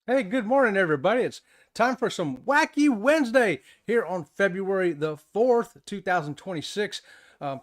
Hey, good morning, everybody. It's time for some Wacky Wednesday here on February the 4th, 2026.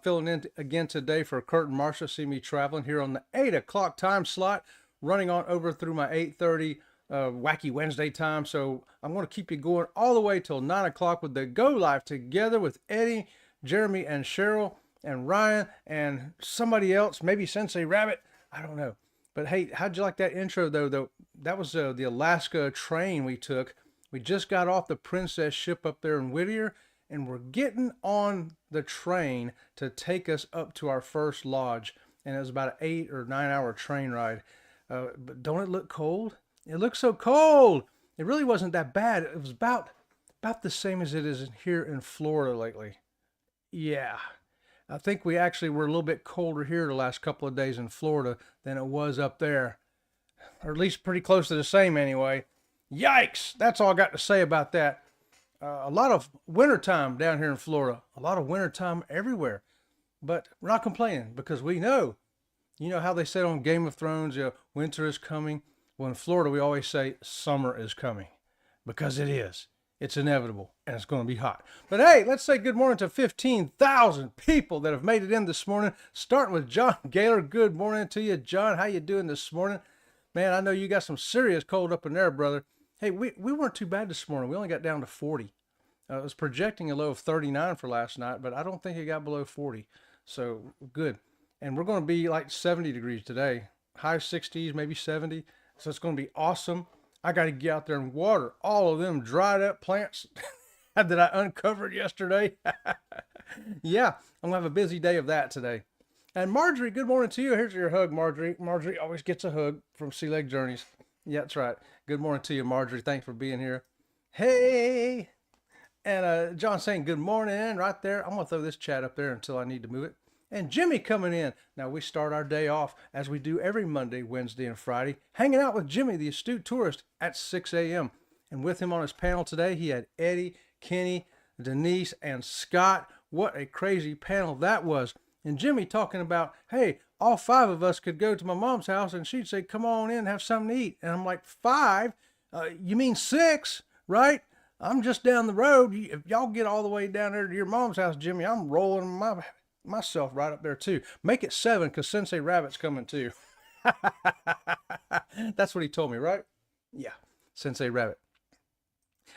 Filling in again today for Kurt and Marcia. See me traveling here on the 8 o'clock time slot, running on over through my 8:30 Wacky Wednesday time. So I'm going to keep you going all the way till 9 o'clock with the Go Live together with Eddie, Jeremy, and Cheryl, and Ryan, and somebody else, maybe Sensei Rabbit. I don't know. But hey, how'd you like that intro though? That was the Alaska train we took. We just got off the Princess ship up there in Whittier, and we're getting on the train to take us up to our first lodge. And it was about an 8 or 9 hour train ride. But don't it look cold? It looks so cold. It really wasn't that bad. It was about the same as it is here in Florida lately. Yeah. I think we actually were a little bit colder here the last couple of days in Florida than it was up there. Or at least pretty close to the same anyway. Yikes! That's all I got to say about that. A lot of wintertime down here in Florida. A lot of wintertime everywhere. But we're not complaining because we know. You know how they said on Game of Thrones, winter is coming? Well, in Florida, we always say summer is coming. Because it is. It's inevitable, and it's going to be hot. But hey, let's say good morning to 15,000 people that have made it in this morning, starting with John Gaylor. Good morning to you, John. How you doing this morning? Man, I know you got some serious cold up in there, brother. Hey, we weren't too bad this morning. We only got down to 40. It was projecting a low of 39 for last night, but I don't think it got below 40. So, good. And we're going to be like 70 degrees today. High 60s, maybe 70. So it's going to be awesome. I got to get out there and water all of them dried up plants that I uncovered yesterday. Yeah, I'm going to have a busy day of that today. And Marjorie, good morning to you. Here's your hug, Marjorie. Marjorie always gets a hug from Sea Leg Journeys. Yeah, that's right. Good morning to you, Marjorie. Thanks for being here. Hey! And John saying good morning right there. I'm going to throw this chat up there until I need to move it. And Jimmy coming in. Now we start our day off as we do every Monday, Wednesday, and Friday, hanging out with Jimmy, the astute tourist, at 6 a.m. And with him on his panel today, he had Eddie, Kenny, Denise, and Scott. What a crazy panel that was. And Jimmy talking about, hey, all 5 of us could go to my mom's house and she'd say, come on in, have something to eat. And I'm like, 5? You mean 6, right? I'm just down the road. If y'all get all the way down there to your mom's house, Jimmy, I'm rolling myself right up there too. Make it 7 because Sensei Rabbit's coming too. That's what he told me, right? Yeah, Sensei Rabbit.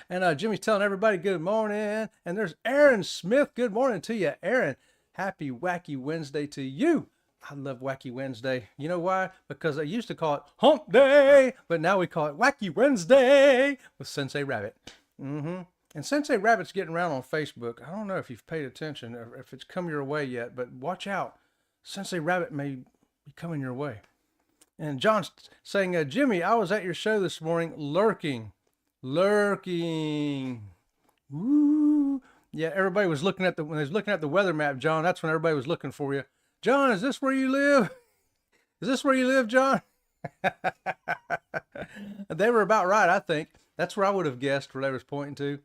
And Jimmy's telling everybody good morning. And there's Aaron Smith. Good morning to you, Aaron. Happy Wacky Wednesday to you. I love Wacky Wednesday. You know why? Because I used to call it Hump Day, but now we call it Wacky Wednesday with Sensei Rabbit. And Sensei Rabbit's getting around on Facebook. I don't know if you've paid attention or if it's come your way yet, but watch out. Sensei Rabbit may be coming your way. And John's saying, Jimmy, I was at your show this morning lurking. Woo. Yeah, everybody was looking at when they was looking at the weather map, John, that's when everybody was looking for you. John, is this where you live? Is this where you live, John? They were about right, I think. That's where I would have guessed where they was pointing to.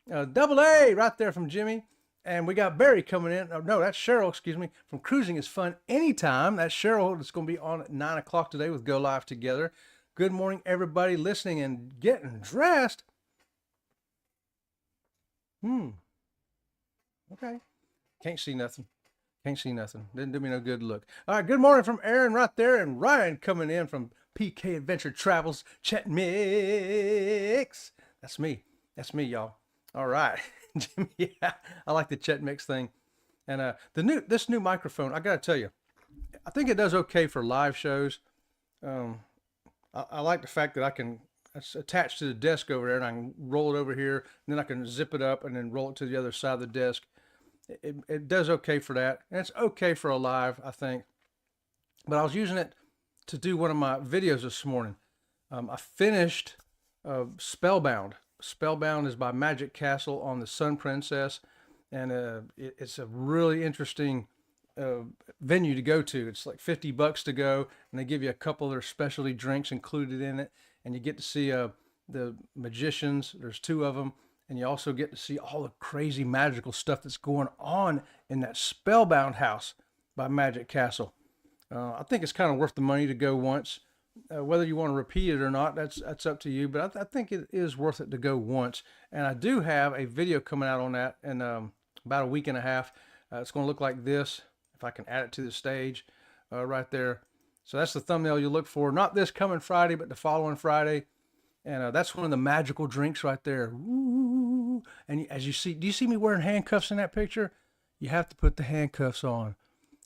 Double A right there from Jimmy. And we got Barry coming in. Oh, no, that's Cheryl, excuse me, from Cruising is Fun Anytime. That's Cheryl. It's going to be on at 9 o'clock today with Go Live Together. Good morning, everybody listening and getting dressed. Okay. Can't see nothing. Can't see nothing. Didn't do me no good look. All right, good morning from Aaron right there, and Ryan coming in from PK Adventure Travels, Chet Mix. That's me. That's me, y'all. All right. Jimmy, yeah, I like the Chet Mix thing. And this new microphone, I got to tell you, I think it does okay for live shows. I like the fact that it's attached to the desk over there, and I can roll it over here, and then I can zip it up and then roll it to the other side of the desk. It does okay for that, and it's okay for a live, I think. But I was using it to do one of my videos this morning. I finished Spellbound. Spellbound is by Magic Castle on the Sun Princess, and it's a really interesting venue to go to. It's like $50 to go, and they give you a couple of their specialty drinks included in it, and you get to see the magicians. There's 2 of them, and you also get to see all the crazy magical stuff that's going on in that Spellbound house by Magic Castle. I think it's kind of worth the money to go once. Whether you want to repeat it or not, that's up to you. But I think it is worth it to go once. And I do have a video coming out on that in about a week and a half. It's going to look like this, if I can add it to the stage right there. So that's the thumbnail you look for. Not this coming Friday, but the following Friday. And that's one of the magical drinks right there. Ooh. And as you see, do you see me wearing handcuffs in that picture? You have to put the handcuffs on.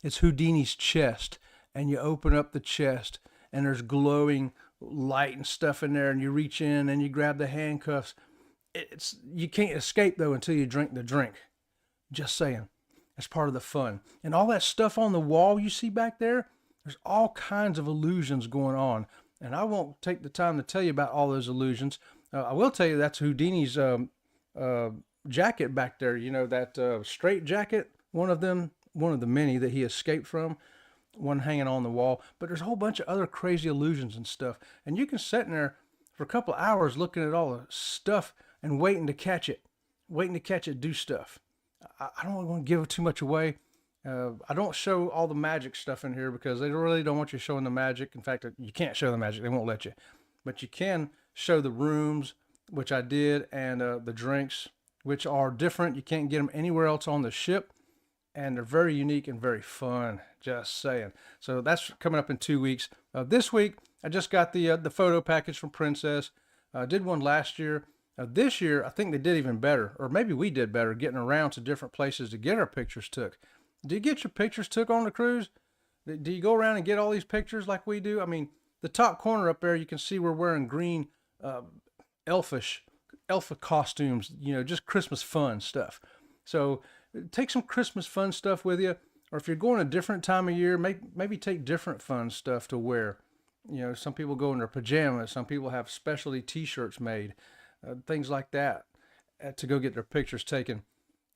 It's Houdini's chest. And you open up the chest, and there's glowing light and stuff in there, and you reach in and you grab the handcuffs. You can't escape though until you drink the drink. Just saying. That's part of the fun. And all that stuff on the wall you see back there, there's all kinds of illusions going on. And I won't take the time to tell you about all those illusions. I will tell you that's Houdini's jacket back there. You know, that straight jacket, one of the many that he escaped from. One hanging on the wall, but there's a whole bunch of other crazy illusions and stuff. And you can sit in there for a couple of hours looking at all the stuff and waiting to catch it do stuff. I don't want to give too much away. I don't show all the magic stuff in here because they really don't want you showing the magic. In fact, you can't show the magic. They won't let you. But you can show the rooms, which I did, and the drinks, which are different. You can't get them anywhere else on the ship. And they're very unique and very fun, just saying. So that's coming up in 2 weeks. This week, I just got the photo package from Princess. I did one last year. This year, I think they did even better, or maybe we did better, getting around to different places to get our pictures took. Do you get your pictures took on the cruise? Do you go around and get all these pictures like we do? I mean, the top corner up there, you can see we're wearing green elfa costumes, just Christmas fun stuff. So take some Christmas fun stuff with you, or if you're going a different time of year, maybe take different fun stuff to wear. Some people go in their pajamas. Some people have specialty T-shirts made, things like that, to go get their pictures taken.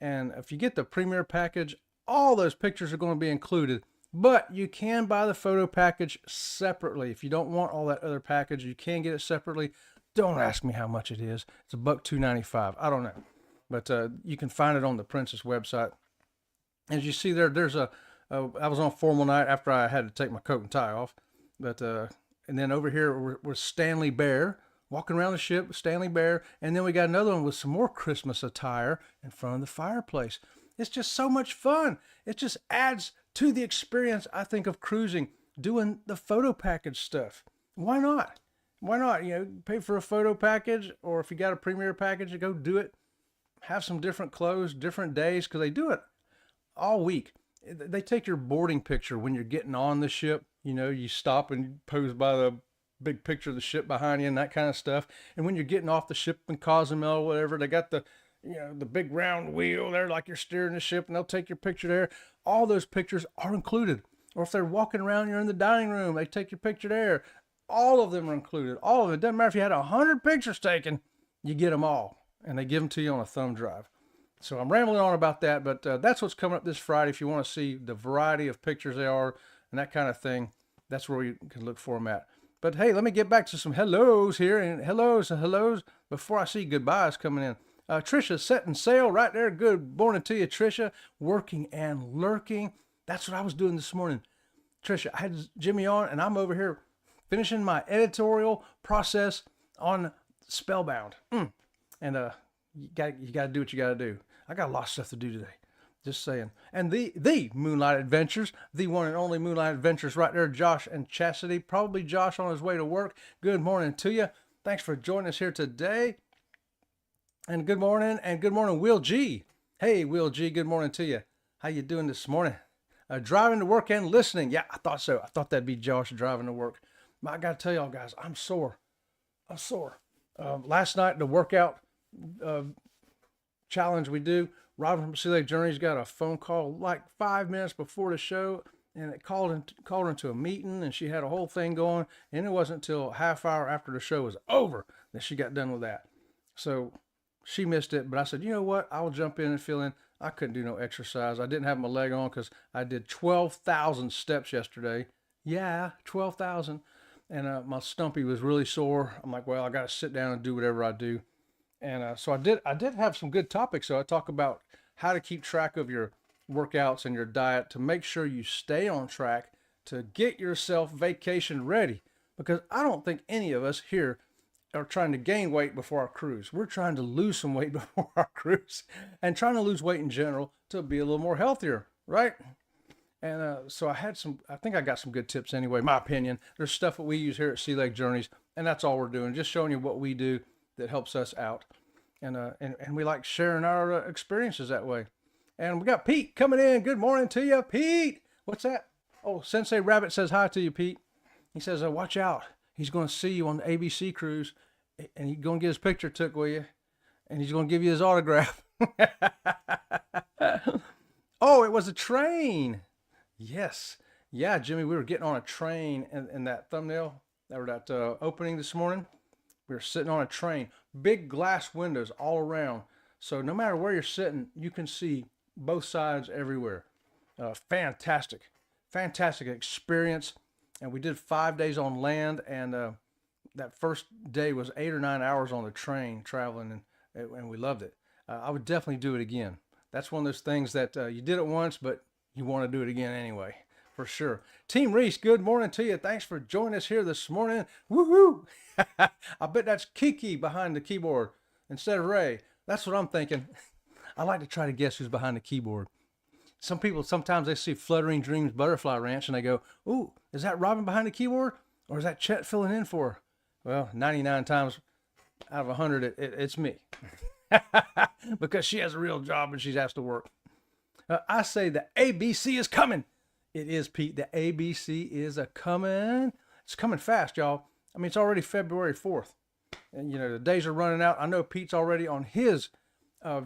And if you get the Premier package, all those pictures are going to be included, but you can buy the photo package separately. If you don't want all that other package, you can get it separately. Don't ask me how much it is. It's $1.295. I don't know. But you can find it on the Princess website. As you see there, I was on formal night after I had to take my coat and tie off. But and then over here was Stanley Bear, walking around the ship with Stanley Bear. And then we got another one with some more Christmas attire in front of the fireplace. It's just so much fun. It just adds to the experience, I think, of cruising, doing the photo package stuff. Why not? Why not? Pay for a photo package, or if you got a Premier package, go do it. Have some different clothes, different days, because they do it all week. They take your boarding picture when you're getting on the ship. You stop and pose by the big picture of the ship behind you and that kind of stuff. And when you're getting off the ship in Cozumel or whatever, they got the big round wheel there like you're steering the ship, and they'll take your picture there. All those pictures are included. Or if they're walking around, you're in the dining room, they take your picture there. All of them are included. All of it. Doesn't matter if you had 100 pictures taken, you get them all. And they give them to you on a thumb drive. So I'm rambling on about that, but that's what's coming up this Friday. If you want to see the variety of pictures they are and that kind of thing, that's where you can look for them at. But hey, let me get back to some hellos here, and hellos before I see goodbyes coming in. Trisha setting sail right there. Good morning to you, Trisha. Working and lurking. That's what I was doing this morning. Trisha, I had Jimmy on, and I'm over here finishing my editorial process on Spellbound. And you got to do what you got to do. I got a lot of stuff to do today. Just saying. And the Moonlight Adventures, the one and only Moonlight Adventures right there, Josh and Chastity. Probably Josh on his way to work. Good morning to you. Thanks for joining us here today. And good morning, Will G. Hey, Will G, good morning to you. How you doing this morning? Driving to work and listening. Yeah, I thought so. I thought that'd be Josh driving to work. But I got to tell y'all guys, I'm sore. Last night, the workout challenge we do, Robin from Sea Lake Journeys got a phone call like 5 minutes before the show, and it called her into a meeting, and she had a whole thing going, and it wasn't until a half hour after the show was over that she got done with that. So she missed it, but I said, you know what? I'll jump in and fill in. I couldn't do no exercise. I didn't have my leg on because I did 12,000 steps yesterday. Yeah, 12,000. And my stumpy was really sore. I'm like, well, I got to sit down and do whatever I do. And so I did have some good topics. So I talk about how to keep track of your workouts and your diet to make sure you stay on track to get yourself vacation ready. Because I don't think any of us here are trying to gain weight before our cruise. We're trying to lose some weight before our cruise and trying to lose weight in general to be a little more healthier, right? And so I think I got some good tips anyway, my opinion. There's stuff that we use here at Sea Lake Journeys, and that's all we're doing, just showing you what we do that helps us out. And we like sharing our experiences that way. And we got Pete coming in. Good morning to you, Pete. What's that? Oh, Sensei Rabbit says hi to you, Pete. He says, watch out. He's going to see you on the ABC cruise, and he's going to get his picture took with you, and he's going to give you his autograph. Oh, it was a train. Yes. Yeah, Jimmy, we were getting on a train in that thumbnail, or that opening this morning. We were sitting on a train. Big glass windows all around. So no matter where you're sitting, you can see both sides everywhere. Fantastic experience. And we did 5 days on land, and that first day was 8 or 9 hours on the train traveling, and we loved it. I would definitely do it again. That's one of those things that you did it once, but you want to do it again anyway, for sure. Team Reese, good morning to you. Thanks for joining us here this morning. Woohoo! I bet that's Kiki behind the keyboard instead of Ray. That's what I'm thinking. I like to try to guess who's behind the keyboard. Some people, sometimes they see Fluttering Dreams Butterfly Ranch and they go, ooh, is that Robin behind the keyboard? Or is that Chet filling in for her? Well, 99 times out of 100, it's me. Because she has a real job and she has to work. I say the ABC is coming. It is, Pete. The ABC is a-coming. It's coming fast, y'all. I mean, it's already February 4th. And, you know, the days are running out. I know Pete's already on his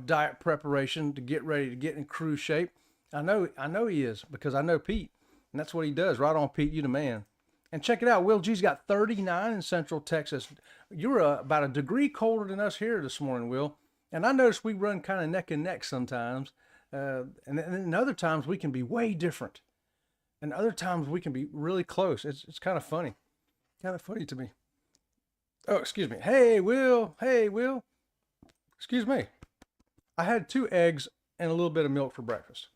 diet preparation to get ready to get in cruise shape. I know he is, because I know Pete, and that's what he does. Right on, Pete, you the man. And check it out, Will G's got 39 in Central Texas. You're about a degree colder than us here this morning, Will. And I notice we run kind of neck and neck sometimes, and then other times we can be way different, and other times we can be really close. It's kind of funny to me. Oh, excuse me. Hey, Will. Excuse me. I had 2 eggs and a little bit of milk for breakfast.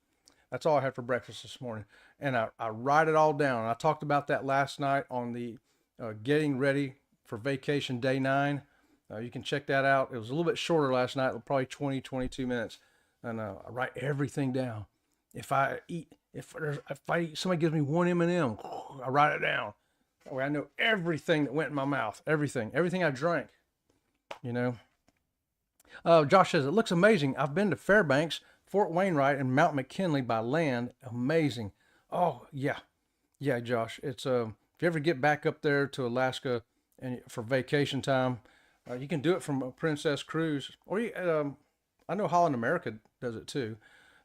That's all I had for breakfast this morning. And I write it all down. I talked about that last night on the getting ready for vacation day 9. You can check that out. It was a little bit shorter last night, probably 20, 22 minutes. And I write everything down. If somebody gives me one M&M, I write it down. That way I know everything that went in my mouth. Everything I drank, you know. Josh says, it looks amazing. I've been to Fairbanks, Fort Wainwright, and Mount McKinley by land. Amazing. Oh, yeah. Yeah, Josh. It's if you ever get back up there to Alaska and for vacation time, you can do it from a Princess Cruise. Or I know Holland America does it too.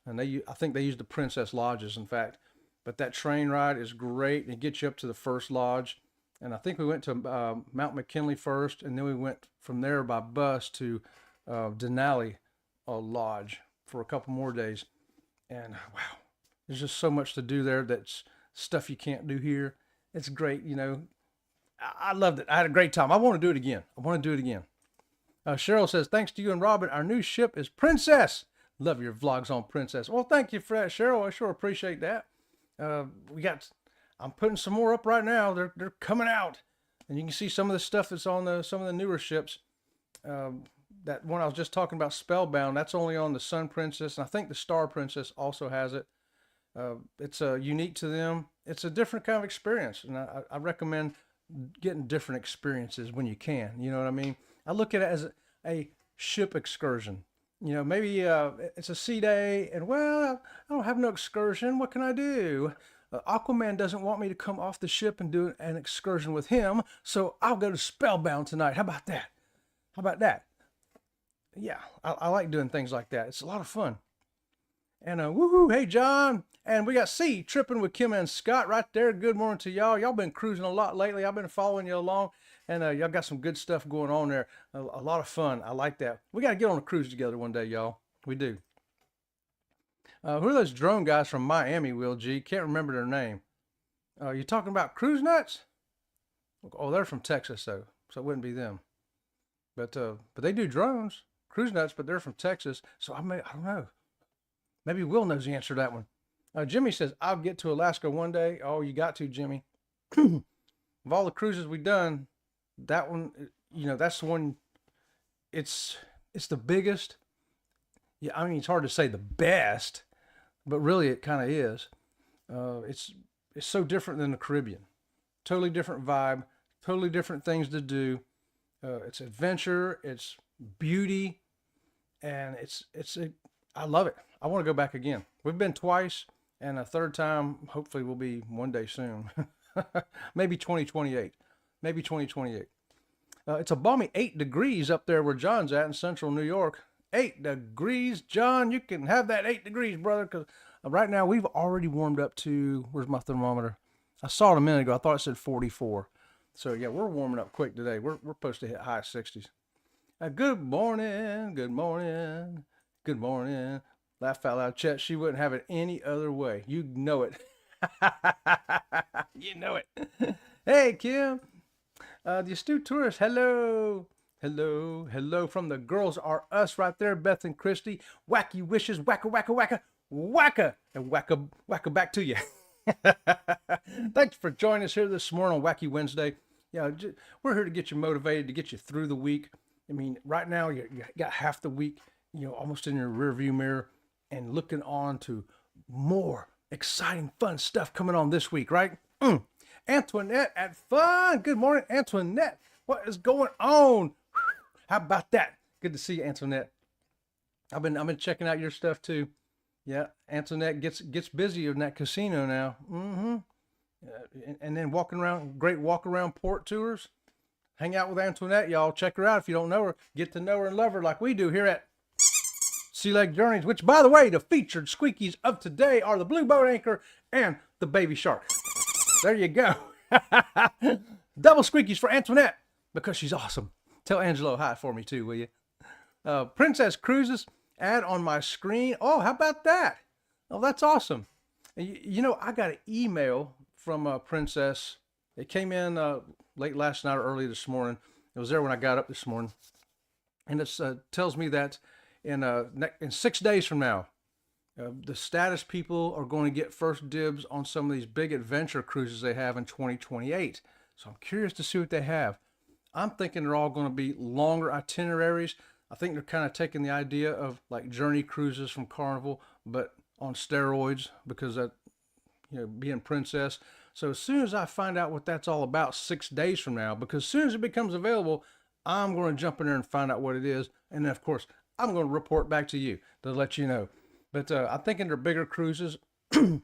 And I think they use the Princess Lodges, in fact. But that train ride is great. It gets you up to the first lodge. And I think we went to Mount McKinley first, and then we went from there by bus to Denali Lodge for a couple more days. And wow, there's just so much to do there that's stuff you can't do here. It's great, you know. I loved it. I had a great time. I want to do it again. Cheryl says, thanks to you and Robin, our new ship is Princess. Love your vlogs on Princess. Well, thank you for that, Cheryl. I sure appreciate that. I'm putting some more up right now. They're coming out. And you can see some of the stuff that's on some of the newer ships. That one I was just talking about, Spellbound, that's only on the Sun Princess. And I think the Star Princess also has it. It's unique to them. It's a different kind of experience. And I recommend getting different experiences when you can. You know what I mean? I look at it as a ship excursion. You know, maybe it's a sea day and, well, I don't have no excursion. What can I do? Aquaman doesn't want me to come off the ship and do an excursion with him, so I'll go to Spellbound tonight. How about that? How about that? Yeah, I like doing things like that. It's a lot of fun. And woohoo, hey John. And we got C tripping with Kim and Scott right there. Good morning to y'all. Y'all been cruising a lot lately. I've been following you along, and y'all got some good stuff going on there. A lot of fun. I like that. We got to get on a cruise together one day, y'all. We do. Who are those drone guys from Miami, Will G? Can't remember their name. You talking about Cruise Nuts? Oh, they're from Texas, though, so it wouldn't be them. But they do drones, Cruise Nuts, but they're from Texas, so I don't know. Maybe Will knows the answer to that one. Jimmy says, I'll get to Alaska one day. Oh, you got to, Jimmy. Of all the cruises we've done, that one, you know, that's the one, it's the biggest. Yeah, I mean, it's hard to say the best, but really it kind of is. It's so different than the Caribbean. Totally different vibe, totally different things to do. It's adventure, it's beauty, and I love it. I want to go back again. We've been twice, and a third time hopefully will be one day soon. Maybe 2028. Maybe 2028. It's a balmy 8 degrees up there where John's at in central New York. 8 degrees, John. You can have that 8 degrees, brother, because right now we've already warmed up to, where's my thermometer? I saw it a minute ago. I thought it said 44. So yeah, we're warming up quick today. We're supposed to hit high 60s. Good morning, good morning, good morning. Laugh out loud, Chet. She wouldn't have it any other way. You know it. You know it. Hey, Kim. The astute tourist. Hello. Hello. Hello from the Girls Are Us right there. Beth and Christy. Wacky wishes. Wacka, wacka, wacka. Wacka. And wacka, wacka back to you. Thanks for joining us here this morning on Wacky Wednesday. Yeah, we're here to get you motivated, to get you through the week. I mean, right now you got half the week, you know, almost in your rearview mirror, and looking on to more exciting, fun stuff coming on this week, right? Antoinette at Fun. Good morning, Antoinette. What is going on? How about that? Good to see you, Antoinette. I've been checking out your stuff too. Yeah, Antoinette gets busy in that casino now. And then walking around, great walk around port tours. Hang out with Antoinette, y'all. Check her out if you don't know her. Get to know her and love her like we do here at Sea Leg Journeys, which, by the way, the featured squeakies of today are the Blue Boat Anchor and the Baby Shark. There you go. Double squeakies for Antoinette because she's awesome. Tell Angelo hi for me too, will you? Princess Cruises ad on my screen. Oh, how about that? Oh, that's awesome. You know, I got an email from Princess. It came in late last night or early this morning. It was there when I got up this morning. And it tells me that in 6 days from now, the status people are going to get first dibs on some of these big adventure cruises they have in 2028. So I'm curious to see what they have. I'm thinking they're all going to be longer itineraries. I think they're kind of taking the idea of like journey cruises from Carnival, but on steroids because that, you know, being Princess. So as soon as I find out what that's all about 6 days from now, because as soon as it becomes available, I'm going to jump in there and find out what it is. And then, of course, I'm going to report back to you to let you know. But I'm thinking they're bigger cruises. You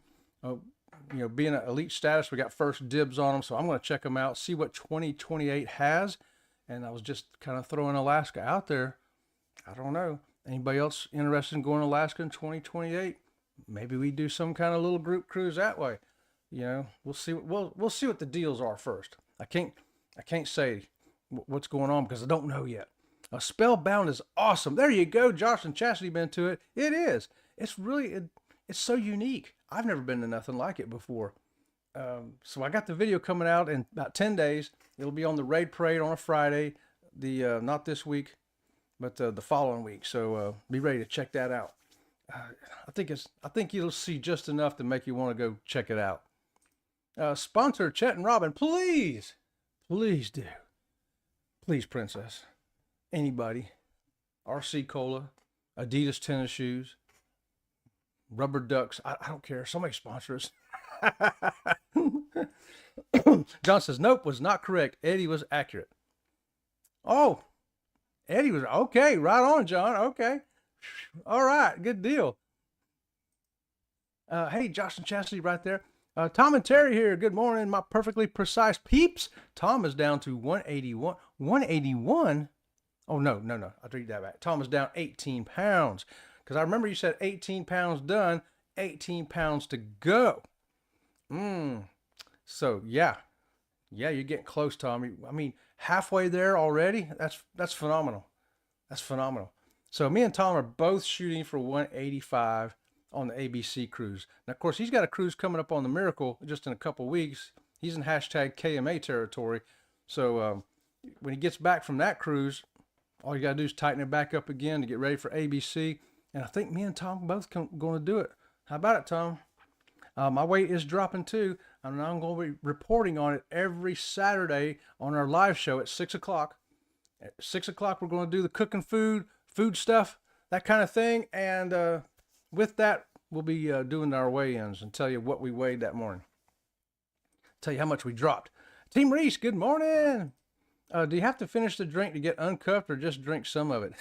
know, being an elite status, we got first dibs on them. So I'm going to check them out, see what 2028 has. And I was just kind of throwing Alaska out there. I don't know. Anybody else interested in going to Alaska in 2028? Maybe we do some kind of little group cruise that way. You know, we'll see. We'll see what the deals are first. I can't say what's going on because I don't know yet. Spellbound is awesome. There you go. Josh and Chastity been to it. It is. It's really, it's so unique. I've never been to nothing like it before. So I got the video coming out in about 10 days. It'll be on the Raid Parade on a Friday. Not this week. but the following week. So be ready to check that out. I think you'll see just enough to make you want to go check it out. Sponsor Chet and Robin, please, please do, please, Princess, anybody, RC Cola, Adidas tennis shoes, rubber ducks. I don't care. Somebody sponsor us. John says, nope, was not correct. Eddie was accurate. Oh, Eddie was okay. Right on, John. Okay. All right. Good deal. Hey, Josh and Chastity right there. Tom and Terry here. Good morning, my perfectly precise peeps. Tom is down to 181. 181? Oh, no. I'll read that back. Tom is down 18 pounds. Because I remember you said 18 pounds done, 18 pounds to go. So, yeah. Yeah, you're getting close, Tommy. I mean, halfway there already? That's phenomenal. That's phenomenal. So me and Tom are both shooting for 185 on the ABC cruise. Now, of course, he's got a cruise coming up on the Miracle just in a couple weeks. He's in hashtag KMA territory. So when he gets back from that cruise, all you got to do is tighten it back up again to get ready for ABC. And I think me and Tom both going to do it. How about it, Tom? My weight is dropping too, and I'm going to be reporting on it every Saturday on our live show at 6 o'clock. At 6 o'clock, we're going to do the cooking food stuff, that kind of thing. And with that, we'll be doing our weigh-ins and tell you what we weighed that morning. Tell you how much we dropped. Team Reese, good morning. Do you have to finish the drink to get uncuffed or just drink some of it?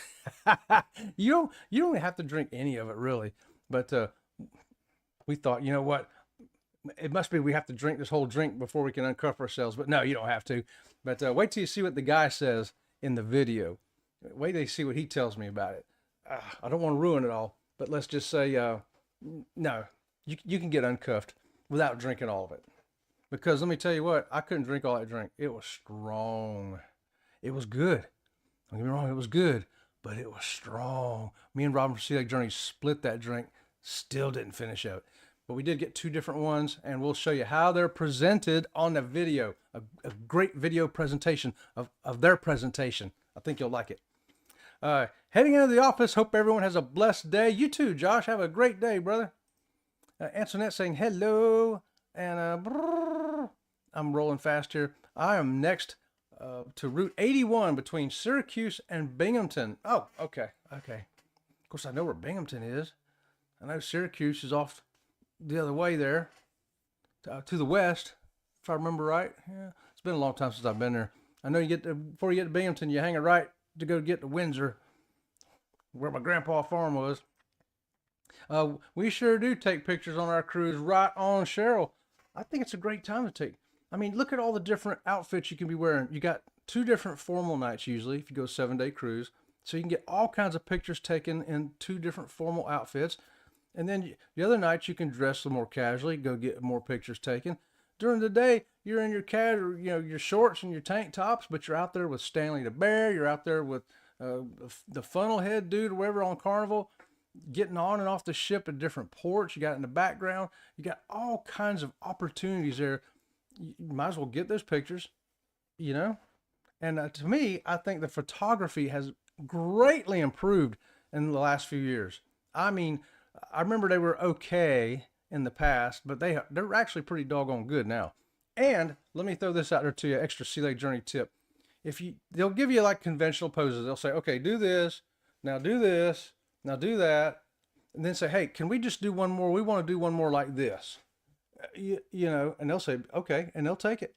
You don't have to drink any of it, really. But we thought, you know what? It must be we have to drink this whole drink before we can uncuff ourselves. But no, you don't have to. But wait till you see what the guy says in the video. Wait till you see what he tells me about it. I don't want to ruin it all. But let's just say, no, you can get uncuffed without drinking all of it. Because let me tell you what, I couldn't drink all that drink. It was strong. It was good. Don't get me wrong, it was good. But it was strong. Me and Robin from Sea Lake Journey split that drink. Still didn't finish it. But we did get two different ones, and we'll show you how they're presented on the video. A great video presentation of their presentation. I think you'll like it. Heading into the office, hope everyone has a blessed day. You too, Josh. Have a great day, brother. Antoinette saying hello. And I'm rolling fast here. I am next to Route 81 between Syracuse and Binghamton. Oh, okay. Of course, I know where Binghamton is. I know Syracuse is off the other way there, to the west, if I remember right. Yeah, it's been a long time since I've been there. I know before you get to Binghamton, you hang a right to go get to Windsor, where my grandpa farm was. We sure do take pictures on our cruise. Right on, Cheryl. I think it's a great time to take. I mean, look at all the different outfits you can be wearing. You got 2 different formal nights usually if you go 7-day cruise. So you can get all kinds of pictures taken in 2 different formal outfits. And then the other nights you can dress a little more casually, go get more pictures taken. During the day, you're in your casual, your shorts and your tank tops, but you're out there with Stanley the Bear. You're out there with the funnel head dude or whatever on Carnival, getting on and off the ship at different ports. You got it in the background. You got all kinds of opportunities there. You might as well get those pictures, And to me, I think the photography has greatly improved in the last few years. I mean, I remember they were okay in the past, but they're actually pretty doggone good now. And let me throw this out there to you, extra Sea Lake Journey tip. They'll give you like conventional poses. They'll say, okay, do this, now do this, now do that. And then say, hey, can we just do one more? We want to do one more like this. And they'll say, okay, and they'll take it.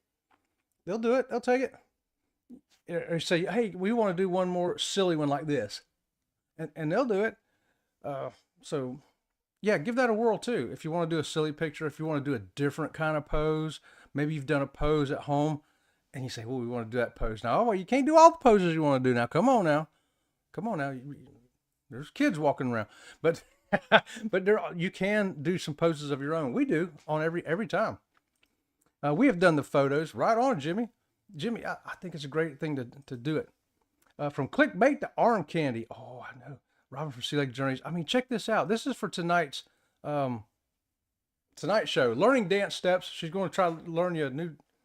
They'll do it. They'll take it. Or say, hey, we want to do one more silly one like this. And they'll do it. So yeah, give that a whirl too. If you want to do a silly picture, if you want to do a different kind of pose, maybe you've done a pose at home and you say, well, we want to do that pose now. Oh, well, you can't do all the poses you want to do now. Come on now. There's kids walking around, but you can do some poses of your own. We do on every time. We have done the photos. Right on, Jimmy. I think it's a great thing to do it. From clickbait to arm candy. Oh, I know. Robin from Sea Lake Journeys. I mean, check this out. This is for tonight's show. Learning dance steps. She's going to try to learn you a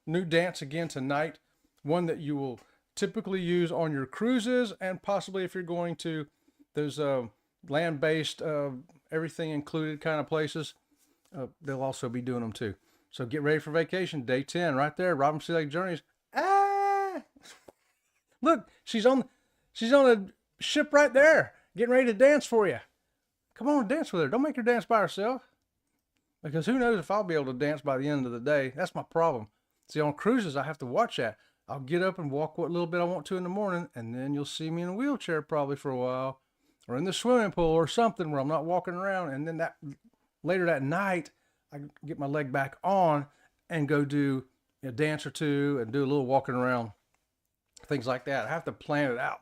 new dance again tonight. One that you will typically use on your cruises, and possibly if you're going to those land-based, everything included kind of places, they'll also be doing them too. So get ready for vacation. Day 10 right there, Robin Sea Lake Journeys. Ah! Look, she's on a ship right there, getting ready to dance for you. Come on, dance with her. Don't make her dance by herself. Because who knows if I'll be able to dance by the end of the day. That's my problem. See, on cruises, I have to watch that. I'll get up and walk what little bit I want to in the morning, and then you'll see me in a wheelchair probably for a while, or in the swimming pool or something where I'm not walking around. And then later that night, I get my leg back on and go do a dance or two and do a little walking around, things like that. I have to plan it out.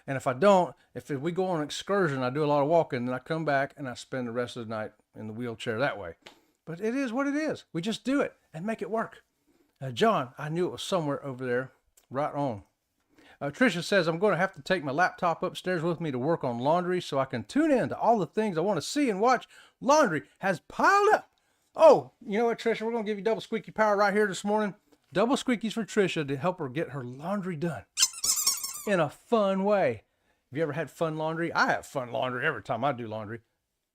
And if I don't, if we go on an excursion, I do a lot of walking, and I come back and I spend the rest of the night in the wheelchair that way. But it is what it is. We just do it and make it work. John, I knew it was somewhere over there. Right on. Tricia says, I'm going to have to take my laptop upstairs with me to work on laundry so I can tune in to all the things I want to see and watch. Laundry has piled up. Oh, you know what, Tricia? We're going to give you double squeaky power right here this morning. Double squeakies for Tricia to help her get her laundry done in a fun way. Have you ever had fun laundry? I have fun laundry every time I do laundry.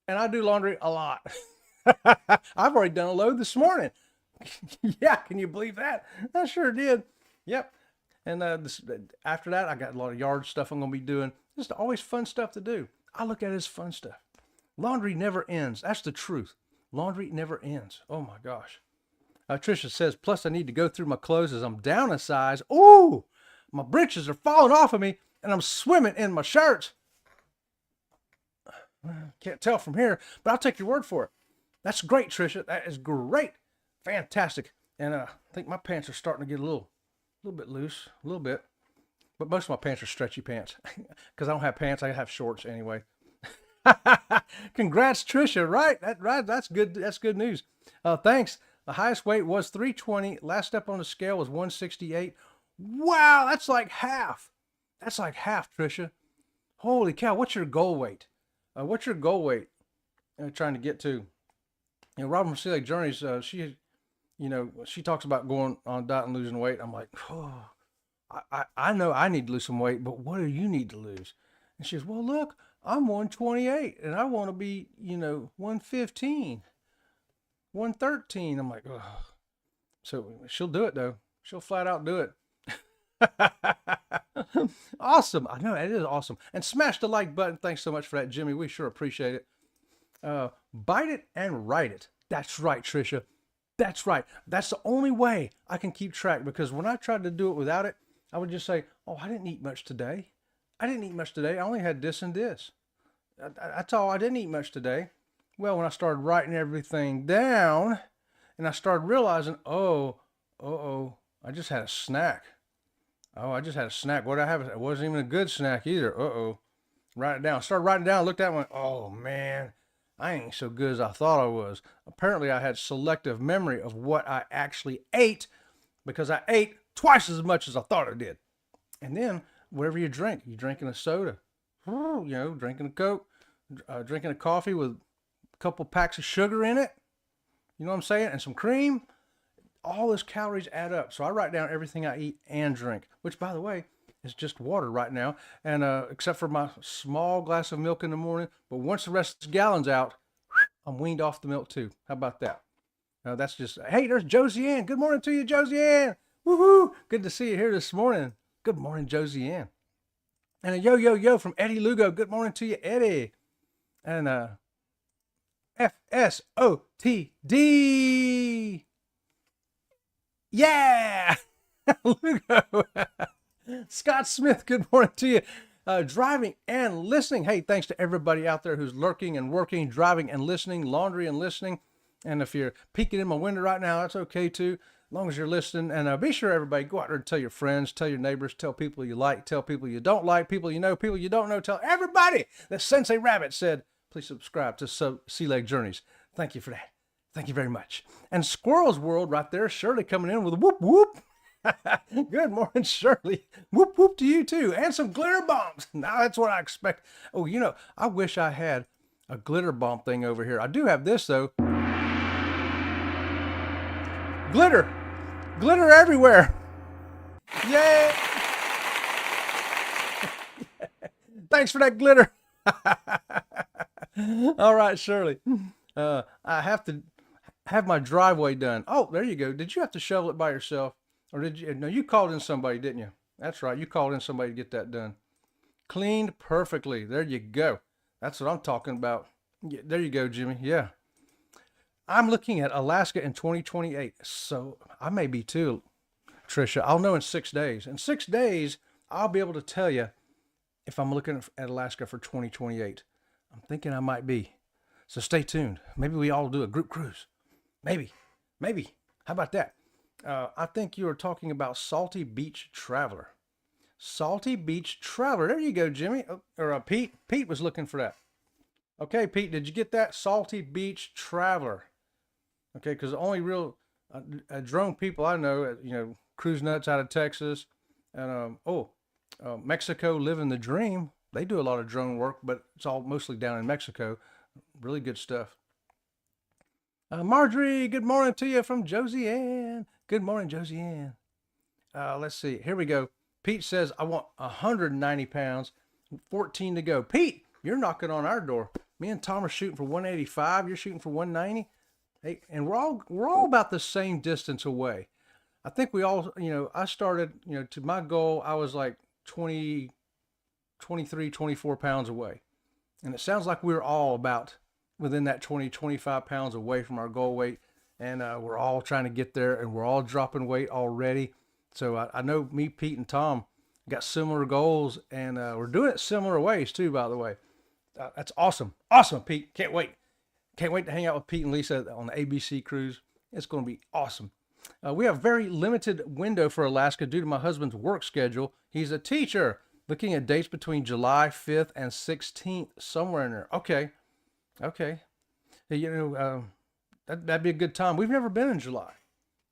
And I do laundry a lot. I've already done a load this morning. Yeah, can you believe that? I sure did. Yep. And after that, I got a lot of yard stuff I'm going to be doing. Just always fun stuff to do. I look at it as fun stuff. Laundry never ends. That's the truth. Laundry never ends. Oh my gosh. Tricia says, plus I need to go through my clothes as I'm down a size. Ooh, my britches are falling off of me and I'm swimming in my shirts. Can't tell from here, but I'll take your word for it. That's great, Tricia. That is great. Fantastic. And I think my pants are starting to get a little bit loose, a little bit. But most of my pants are stretchy pants because I don't have pants. I have shorts anyway. Congrats, Tricia. Right. That's good. That's good news. Thanks. The highest weight was 320. Last step on the scale was 168. Wow. That's like half. That's like half, Tricia. Holy cow. What's your goal weight? What's your goal weight? Trying to get to. You know, Robin Sea Lake Journeys, she talks about going on a diet and losing weight. I'm like, oh, I know I need to lose some weight, but what do you need to lose? And she says, well, look, I'm 128 and I want to be, 115, 113. I'm like, oh. So she'll do it though. She'll flat out do it. Awesome. I know it is awesome. And smash the like button. Thanks so much for that, Jimmy. We sure appreciate it. Bite it and write it. That's right, Tricia. That's right. That's the only way I can keep track, because when I tried to do it without it, I would just say, oh, I didn't eat much today. I only had this and this. That's all. I didn't eat much today. Well, when I started writing everything down and I started realizing, I just had a snack. Oh, I just had a snack. What did I have? It wasn't even a good snack either. Write it down. I started writing it down, looked at it and went, oh man, I ain't so good as I thought I was. Apparently I had selective memory of what I actually ate, because I ate twice as much as I thought I did. And then whatever you drink, you're drinking a soda, drinking a Coke, drinking a coffee with a couple packs of sugar in it. You know what I'm saying? And some cream. All those calories add up. So I write down everything I eat and drink, which, by the way, is just water right now. And except for my small glass of milk in the morning. But once the rest of the gallon's out, I'm weaned off the milk too. How about that? That's just, hey, there's Josie Ann. Good morning to you, Josie Ann. Woohoo! Good to see you here this morning. Good morning, Josie Ann. And a yo from Eddie Lugo. Good morning to you, Eddie. And FSOTD. Yeah! Lugo. Scott Smith, good morning to you. Driving and listening. Hey, thanks to everybody out there who's lurking and working, driving and listening, laundry and listening. And if you're peeking in my window right now, that's okay too, as long as you're listening. And be sure, everybody, go out there and tell your friends, tell your neighbors, tell people you like, tell people you don't like, people you know, people you don't know. Tell everybody that Sensei Rabbit said, please subscribe to Sea Lake Journeys. Thank you for that. Thank you very much. And Squirrel's World right there, Shirley coming in with a whoop whoop. Good morning, Shirley. Whoop whoop to you too. And some glitter bombs. Now that's what I expect. Oh, I wish I had a glitter bomb thing over here. I do have this though. Glitter everywhere. Yay! Thanks for that glitter. All right, Shirley. I have to have my driveway done. Oh, there you go. Did you have to shovel it by yourself? Or did you? No, you called in somebody, didn't you? That's right. You called in somebody to get that done. Cleaned perfectly. There you go. That's what I'm talking about. Yeah, there you go, Jimmy. Yeah. I'm looking at Alaska in 2028. So I may be too, Trisha. I'll know in 6 days. In 6 days, I'll be able to tell you if I'm looking at Alaska for 2028. I'm thinking I might be. So stay tuned. Maybe we all do a group cruise. Maybe. Maybe. How about that? I think you were talking about Salty Beach Traveler. Salty Beach Traveler. There you go, Jimmy. Oh, or Pete. Pete was looking for that. Okay, Pete, did you get that? Salty Beach Traveler. Okay, because the only real drone people I know, Cruise Nuts out of Texas, and Mexico living the dream. They do a lot of drone work, but it's all mostly down in Mexico. Really good stuff. Marjorie, good morning to you from Josie Ann. Good morning, Josie Ann. Let's see. Here we go. Pete says, I want 190 pounds, 14 to go. Pete, you're knocking on our door. Me and Tom are shooting for 185. You're shooting for 190. Hey, and we're all about the same distance away. I think we all, I started, to my goal, I was like 20, 23, 24 pounds away. And it sounds like we're all about within that 20, 25 pounds away from our goal weight. And we're all trying to get there, and we're all dropping weight already. So I know me, Pete, and Tom got similar goals, and we're doing it similar ways too, by the way. That's awesome. Awesome, Pete. Can't wait. Can't wait to hang out with Pete and Lisa on the ABC cruise. It's going to be awesome. We have a very limited window for Alaska due to my husband's work schedule. He's a teacher. Looking at dates between July 5th and 16th, somewhere in there. Okay. Okay. That'd be a good time. We've never been in July.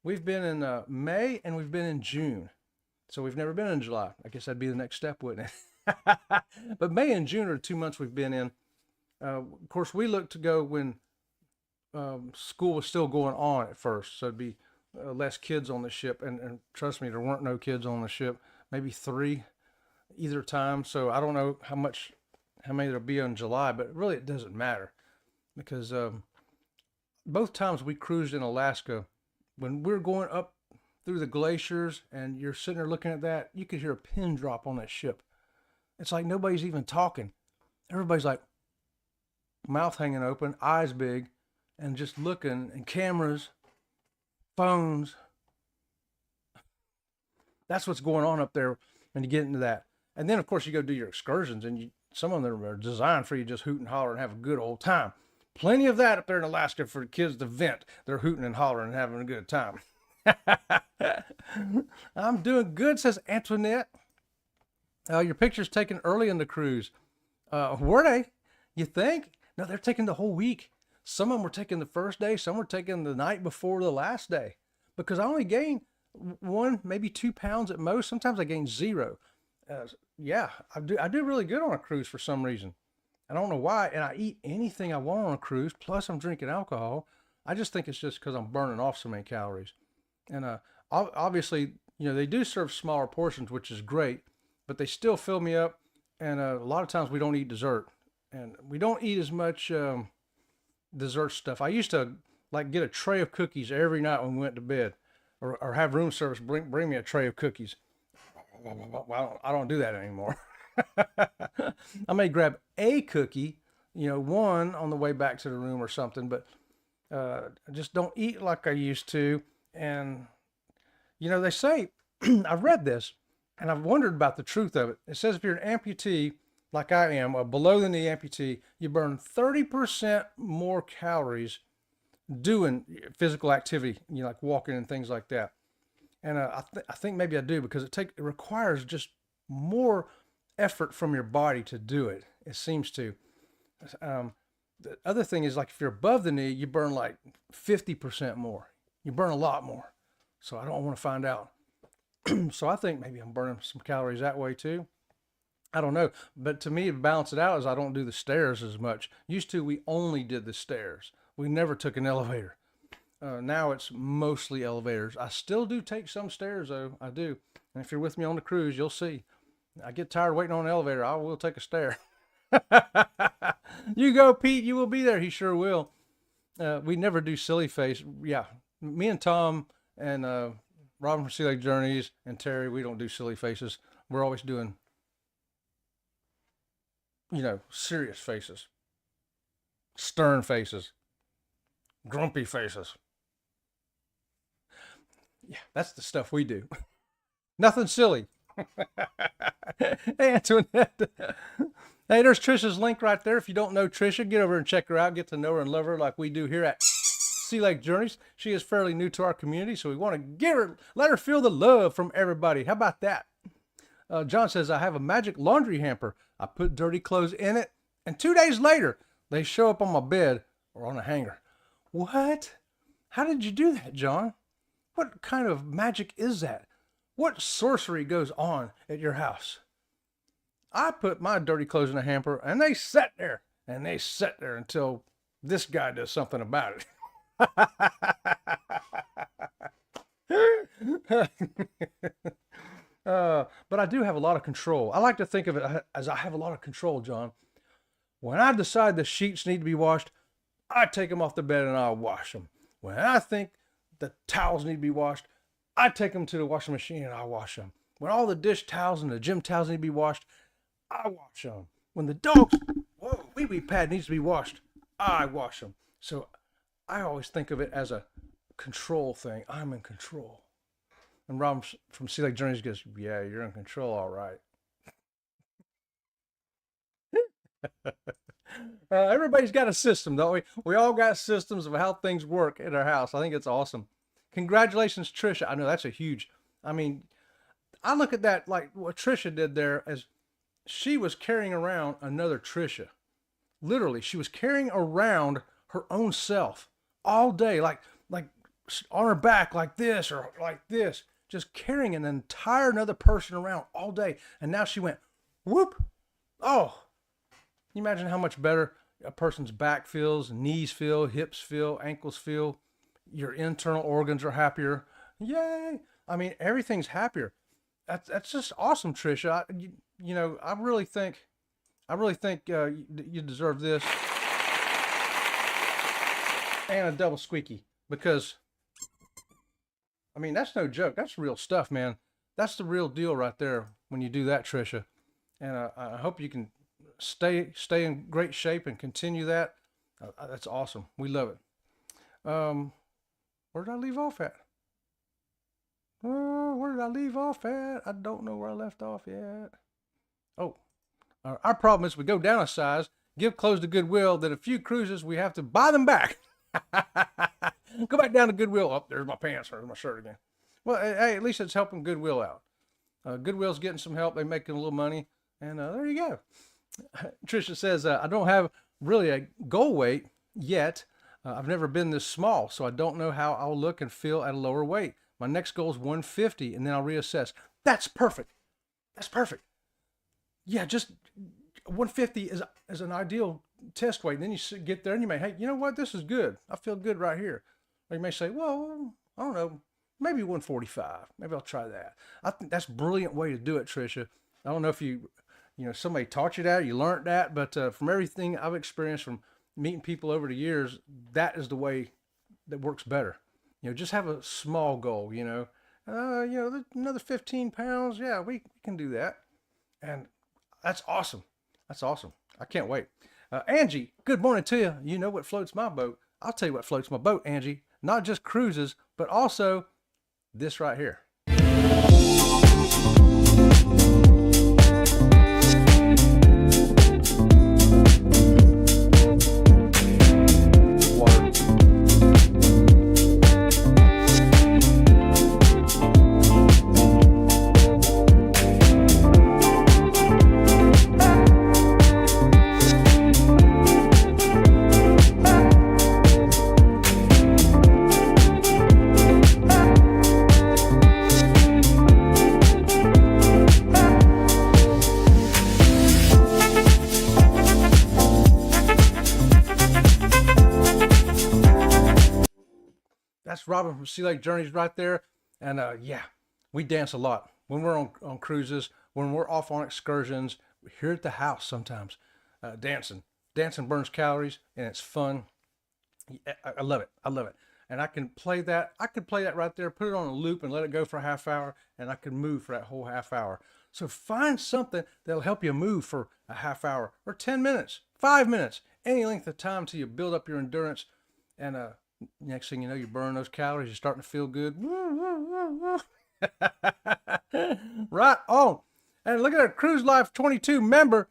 We've been in May, and we've been in June. So we've never been in July. I guess that'd be the next step, wouldn't it? But May and June are 2 months we've been in. Of course, we looked to go when school was still going on at first. So it'd be less kids on the ship. And trust me, there weren't no kids on the ship. Maybe 3 either time. So I don't know how many there'll be in July, but really it doesn't matter. Because both times we cruised in Alaska, when we're going up through the glaciers and you're sitting there looking at that, you could hear a pin drop on that ship. It's like nobody's even talking. Everybody's like mouth hanging open, eyes big, and just looking, and cameras, phones. That's what's going on up there when you get into that. And then, of course, you go do your excursions, and some of them are designed for you just hoot and holler and have a good old time. Plenty of that up there in Alaska for the kids to vent. They're hooting and hollering and having a good time. I'm doing good, says Antoinette. Your picture's taken early in the cruise. Were they? You think? No, they're taking the whole week. Some of them were taking the first day. Some were taking the night before the last day. Because I only gained 1, maybe 2 pounds at most. Sometimes I gain 0. Yeah, I do really good on a cruise for some reason. I don't know why. And I eat anything I want on a cruise. Plus I'm drinking alcohol. I just think it's just because I'm burning off so many calories. And obviously, they do serve smaller portions, which is great. But they still fill me up. And a lot of times we don't eat dessert. And we don't eat as much dessert stuff. I used to get a tray of cookies every night when we went to bed, or have room service bring me a tray of cookies. Well, I don't do that anymore. I may grab a cookie, one on the way back to the room or something, but I just don't eat like I used to. And they say, I've read this and I've wondered about the truth of it. It says if you're an amputee, like I am, a below the knee amputee, you burn 30% more calories doing physical activity, like walking and things like that. And I think maybe I do, because it requires just more effort from your body to do it. It seems to. The other thing is, like, if you're above the knee, you burn like 50% more. You burn a lot more. So I don't want to find out. So I think maybe I'm burning some calories that way too. I don't know. But to me, to balance it out, is I don't do the stairs as much. Used to, we only did the stairs. We never took an elevator. Now it's mostly elevators. I still do take some stairs though. I do. And if you're with me on the cruise, you'll see. I get tired waiting on an elevator. I will take a stair. You go, Pete. You will be there. He sure will. We never do silly face. Yeah, me and Tom and Robin from Sea Lake Journeys and Terry, we don't do silly faces. We're always doing, serious faces, stern faces, grumpy faces. Yeah, that's the stuff we do. Nothing silly. Hey, Antoinette. Hey, there's Trisha's link right there. If you don't know Trisha, get over and check her out. Get to know her and love her like we do here at Sea Lake Journeys. She is fairly new to our community, so we want to let her feel the love from everybody. How about that? John says, I have a magic laundry hamper. I put dirty clothes in it, and 2 days later, they show up on my bed or on a hanger. What? How did you do that, John? What kind of magic is that? What sorcery goes on at your house? I put my dirty clothes in a hamper, and they sat there, until this guy does something about it. But I do have a lot of control. I like to think of it as I have a lot of control, John. When I decide the sheets need to be washed, I take them off the bed and I'll wash them. When I think the towels need to be washed, I take them to the washing machine and I wash them. When all the dish towels and the gym towels need to be washed, I wash them. When the dog's wee-wee pad needs to be washed, I wash them. So I always think of it as a control thing. I'm in control. And Rob from Sea Lake Journeys goes, yeah, you're in control, all right. Everybody's got a system, don't we? We all got systems of how things work at our house. I think it's awesome. Congratulations, Trisha. I know that's I look at that like what Trisha did there as she was carrying around another Trisha. Literally, she was carrying around her own self all day, like on her back like this or like this, just carrying an entire another person around all day. And now she went, whoop. Oh, can you imagine how much better a person's back feels, knees feel, hips feel, ankles feel, your internal organs are happier. Yay. Everything's happier. That's just awesome, Trisha. I really think you deserve this and a double squeaky, because that's no joke. That's real stuff, man. That's the real deal right there when you do that, Trisha. And I hope you can stay in great shape and continue that. That's awesome. We love it. Where did I leave off at? Where did I leave off at? I don't know where I left off yet. Oh, our problem is we go down a size, give clothes to Goodwill, then a few cruises we have to buy them back. Go back down to Goodwill. Oh, there's my pants. There's my shirt again. Well, hey, at least it's helping Goodwill out. Goodwill's getting some help. They're making a little money. And there you go. Trisha says, I don't have really a goal weight yet. I've never been this small, so I don't know how I'll look and feel at a lower weight. My next goal is 150, and then I'll reassess. That's perfect. That's perfect. Yeah, just 150 is an ideal test weight. And then you get there and you may, hey, you know what? This is good. I feel good right here. Or you may say, well, I don't know, maybe 145. Maybe I'll try that. I think that's a brilliant way to do it, Trisha. I don't know if somebody taught you that, or you learned that, but from everything I've experienced from meeting people over the years, that is the way that works better. Just have a small goal, another 15 pounds. Yeah, we can do that. And that's awesome. That's awesome. I can't wait. Angie, good morning to you. You know what floats my boat. I'll tell you what floats my boat, Angie. Not just cruises, but also this right here. Robin from Sea Lake Journeys right there. And yeah, we dance a lot. when we're on cruises, when we're off on excursions, we're here at the house sometimes, dancing. Dancing burns calories and it's fun. I love it. I love it. And I can play that. I could play that right there, put it on a loop and let it go for a half hour, and I can move for that whole half hour. So find something that'll help you move for a half hour or 10 minutes, 5 minutes, any length of time till you build up your endurance. And next thing you know, you burn those calories. You're starting to feel good. Right on. And look at our Cruise Life 22 member.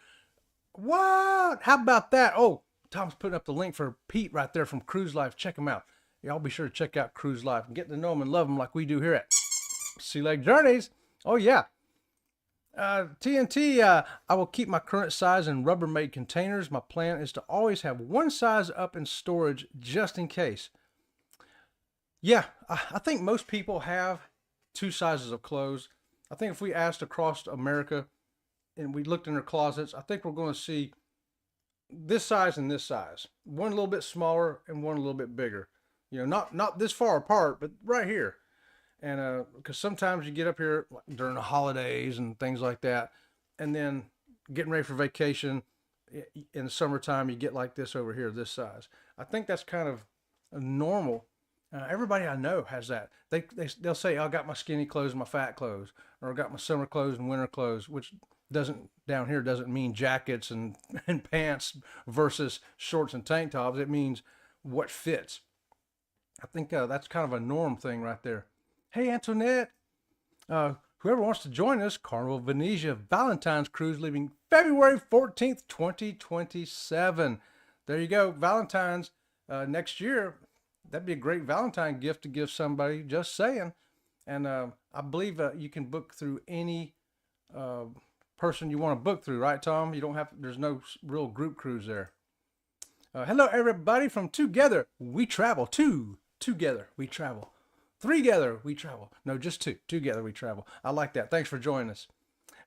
What? How about that? Oh, Tom's putting up the link for Pete right there from Cruise Life. Check him out. Y'all be sure to check out Cruise Life and get to know them and love them like we do here at Sea Lake Journeys. Oh, yeah. TNT, I will keep my current size in Rubbermaid containers. My plan is to always have one size up in storage just in case. Yeah, I think most people have two sizes of clothes. I think if we asked across America and we looked in their closets, I think we're going to see this size and this size. One a little bit smaller and one a little bit bigger. You know, not this far apart, but right here. And because sometimes you get up here during the holidays and things like that, and then getting ready for vacation in the summertime, you get like this over here, this size. I think that's kind of normal. Everybody I know has that. They'll say, I got my skinny clothes and my fat clothes, or I got my summer clothes and winter clothes, which down here doesn't mean jackets and pants versus shorts and tank tops. It means what fits. I think that's kind of a norm thing right there. Hey, Antoinette, whoever wants to join us, Carnival Venezia Valentine's Cruise leaving February 14th, 2027. There you go, Valentine's next year. That'd be a great Valentine gift to give somebody, just saying. And I believe you can book through any person you want to book through, right, Tom? You don't have, there's no real group cruise there. Hello, everybody from Together We Travel. Together We Travel. Together we travel. No, just two. Together we travel. I like that. Thanks for joining us.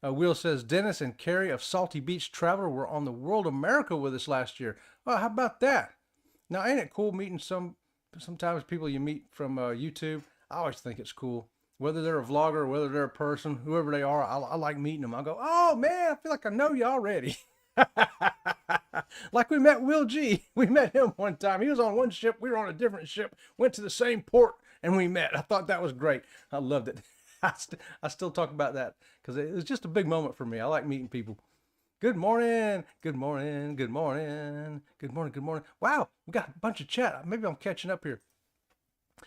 Will says, Dennis and Carrie of Salty Beach Traveler were on the World America with us last year. Oh, how about that? Now, ain't it cool meeting sometimes people you meet from YouTube? I always think it's cool. Whether they're a vlogger or whether they're a person, whoever they are, I like meeting them. I go, oh, man, I feel like I know you already. Like we met Will G. We met him one time. He was on one ship. We were on a different ship. Went to the same port. And we met. I thought that was great. I loved it. I still talk about that because it was just a big moment for me. I like meeting people. Good morning. Good morning. Good morning. Good morning. Good morning. Wow, we got a bunch of chat. Maybe I'm catching up here.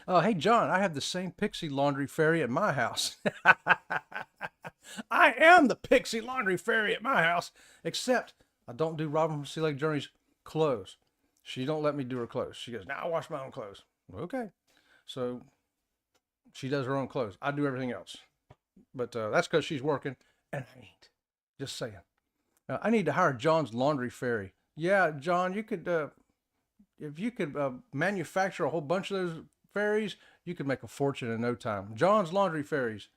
Hey, John, I have the same Pixie Laundry Fairy at my house. I am the Pixie Laundry Fairy at my house, except I don't do Robin from Sea Lake Journeys clothes. She don't let me do her clothes. She goes, now I wash my own clothes. Okay. So she does her own clothes. I do everything else. But that's because she's working and I ain't. Just saying. I need to hire John's Laundry Fairy. Yeah, John, you could, if you could manufacture a whole bunch of those fairies, you could make a fortune in no time. John's Laundry Fairies.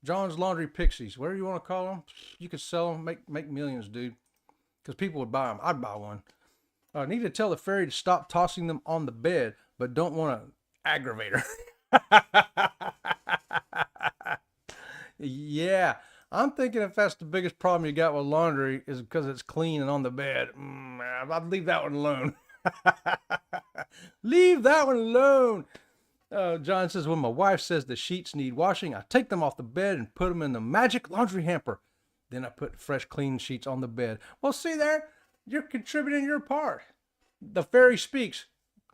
John's Laundry Pixies. Whatever you want to call them. You could sell them, make millions, dude. Because people would buy them. I'd buy one. I need to tell the fairy to stop tossing them on the bed, but don't want to aggravator. Yeah, I'm thinking if that's the biggest problem you got with laundry is because it's clean and on the bed. I'd leave that one alone. Leave that one alone. John says, when my wife says the sheets need washing, I take them off the bed and put them in the magic laundry hamper. Then I put fresh clean sheets on the bed. Well, see there, you're contributing your part. The fairy speaks.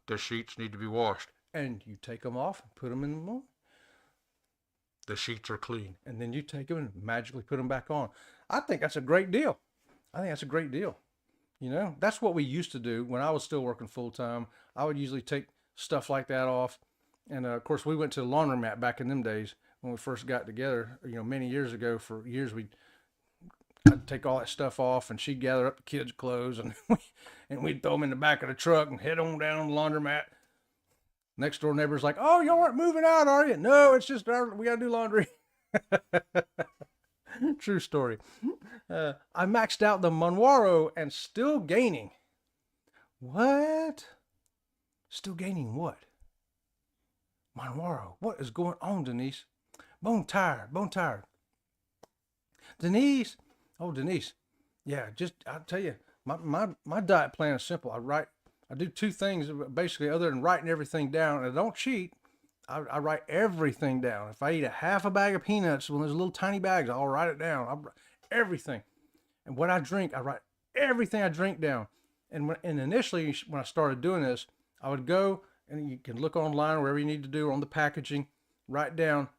The sheets need to be washed. And you take them off and put them in the lawn. The sheets are clean. And then you take them and magically put them back on. I think that's a great deal. You know, that's what we used to do when I was still working full time. I would usually take stuff like that off. And of course, we went to the laundromat back in them days when we first got together, you know, many years ago. For years, I'd take all that stuff off and she'd gather up the kids' clothes and we'd throw them in the back of the truck and head on down the laundromat. Next door neighbor's like, oh, y'all aren't moving out, are you? No, it's just we got to do laundry. True story. I maxed out the Monwaro and still gaining. What? Still gaining what? Monwaro. What is going on, Denise? Bone tired. Denise. Oh, Denise. Yeah, just I'll tell you, my diet plan is simple. I do two things basically, other than writing everything down. And I don't cheat. I write everything down. If I eat a half a bag of peanuts, when there's little tiny bags, I'll write it down. I'll write everything. And what I drink, I write everything I drink down. And initially, when I started doing this, I would go, and you can look online, wherever you need to do, on the packaging, write down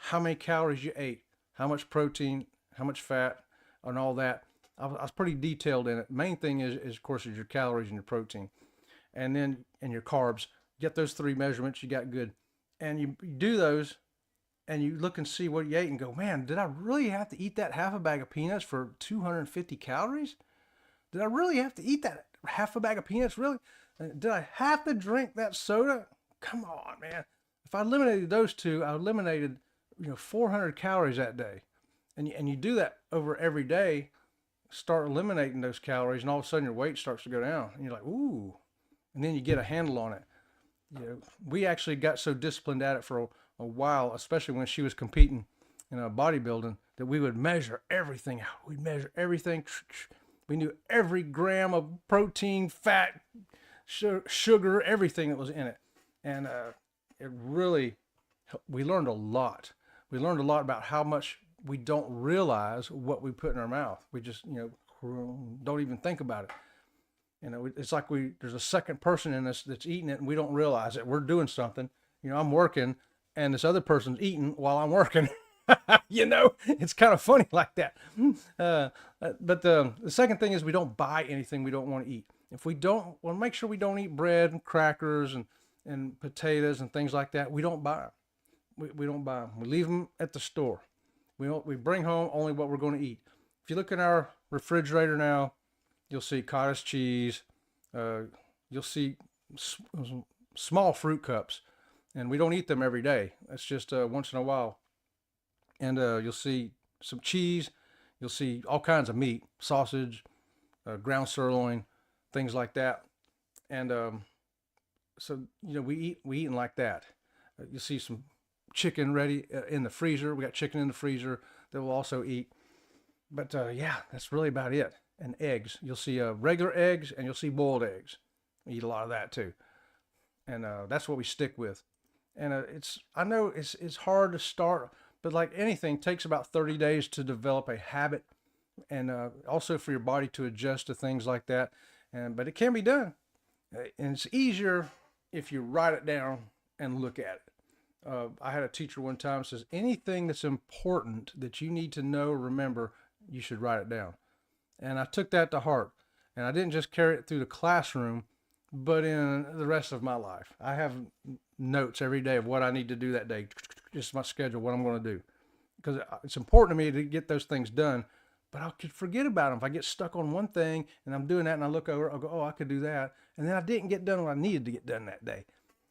how many calories you ate, how much protein, how much fat, and all that. I was pretty detailed in it. Main thing is of course, is your calories and your protein. And then, and your carbs. Get those three measurements, you got good. And you do those, and you look and see what you ate and go, man, did I really have to eat that half a bag of peanuts for 250 calories? Did I really have to eat that half a bag of peanuts? Really? Did I have to drink that soda? Come on, man. If I eliminated those two, I eliminated 400 calories that day. And you do that over every day, start eliminating those calories, and all of a sudden your weight starts to go down. And you're like, ooh. And then you get a handle on it. We actually got so disciplined at it for a while, especially when she was competing in bodybuilding, that we would measure everything out. We'd measure everything. We knew every gram of protein, fat, sugar, everything that was in it. And it really, we learned a lot. We learned a lot about how much we don't realize what we put in our mouth. We just, don't even think about it. It's like there's a second person in us that's eating it, and we don't realize it. We're doing something. I'm working, and this other person's eating while I'm working. It's kind of funny like that. But the second thing is, we don't buy anything we don't want to eat. If we don't, we'll make sure we don't eat bread and crackers and potatoes and things like that. We don't buy them. We don't buy them. We leave them at the store. We bring home only what we're going to eat. If you look in our refrigerator now, you'll see cottage cheese. You'll see small fruit cups, and we don't eat them every day. That's just once in a while. And you'll see some cheese. You'll see all kinds of meat, sausage, ground sirloin, things like that. And so we eating like that. You'll see some chicken ready in the freezer. We got chicken in the freezer that we'll also eat. But yeah, that's really about it. And eggs. You'll see regular eggs, and you'll see boiled eggs. We eat a lot of that too. And that's what we stick with. And I know it's hard to start, but like anything, it takes about 30 days to develop a habit, and also for your body to adjust to things like that. But it can be done. And it's easier if you write it down and look at it. I had a teacher one time says, anything that's important that you need to know or remember, you should write it down. And I took that to heart. And I didn't just carry it through the classroom, but in the rest of my life. I have notes every day of what I need to do that day. Just my schedule, what I'm going to do. Because it's important to me to get those things done, but I could forget about them. If I get stuck on one thing and I'm doing that and I look over, I'll go, oh, I could do that. And then I didn't get done what I needed to get done that day.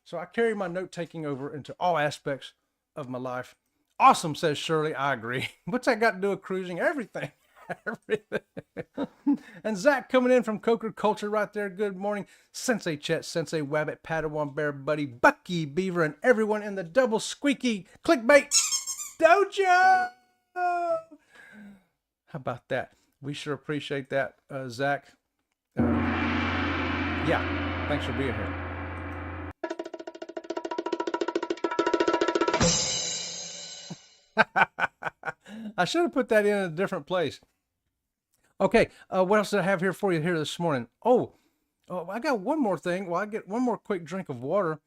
So I carry my note taking over into all aspects of my life. Awesome, says Shirley. I agree. What's that got to do with cruising? Everything. Everything. And Zach coming in from Coker Culture right there. Good morning. Sensei Chet, Sensei Wabbit, Padawan Bear Buddy, Bucky Beaver, and everyone in the double squeaky clickbait dojo. How about that? We sure appreciate that, Zach. Yeah, thanks for being here. I should have put that in a different place. Okay, what else did I have here for you here this morning? Oh, I got one more thing. Well, I get one more quick drink of water,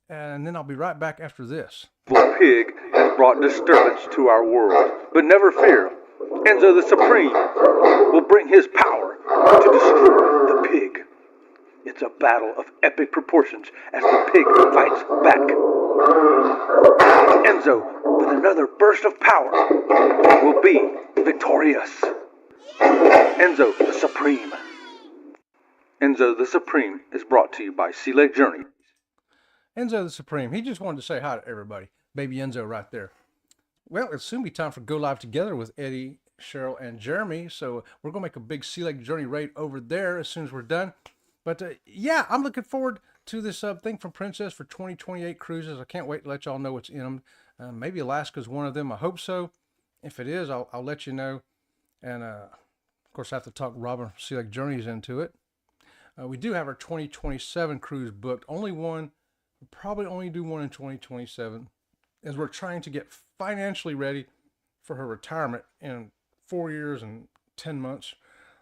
and then I'll be right back after this. The pig has brought disturbance to our world, but never fear. Enzo the Supreme will bring his power to destroy the pig. It's a battle of epic proportions as the pig fights back. Enzo, with another burst of power, will be victorious. Enzo the Supreme. Enzo the Supreme is brought to you by Sea Lake Journey. Enzo the Supreme. He just wanted to say hi to everybody. Baby Enzo right there. Well, it'll soon be time for Go Live Together with Eddie, Cheryl, and Jeremy. So we're going to make a big Sea Lake Journey raid over there as soon as we're done. But yeah, I'm looking forward to this thing from Princess for 2028 cruises. I can't wait to let y'all know what's in them. Maybe Alaska's one of them. I hope so. If it is, I'll let you know. And of course, I have to talk Robin Sea Lake Journeys into it. We do have our 2027 cruise booked. Only one. We'll probably only do one in 2027, as we're trying to get financially ready for her retirement in 4 years and 10 months,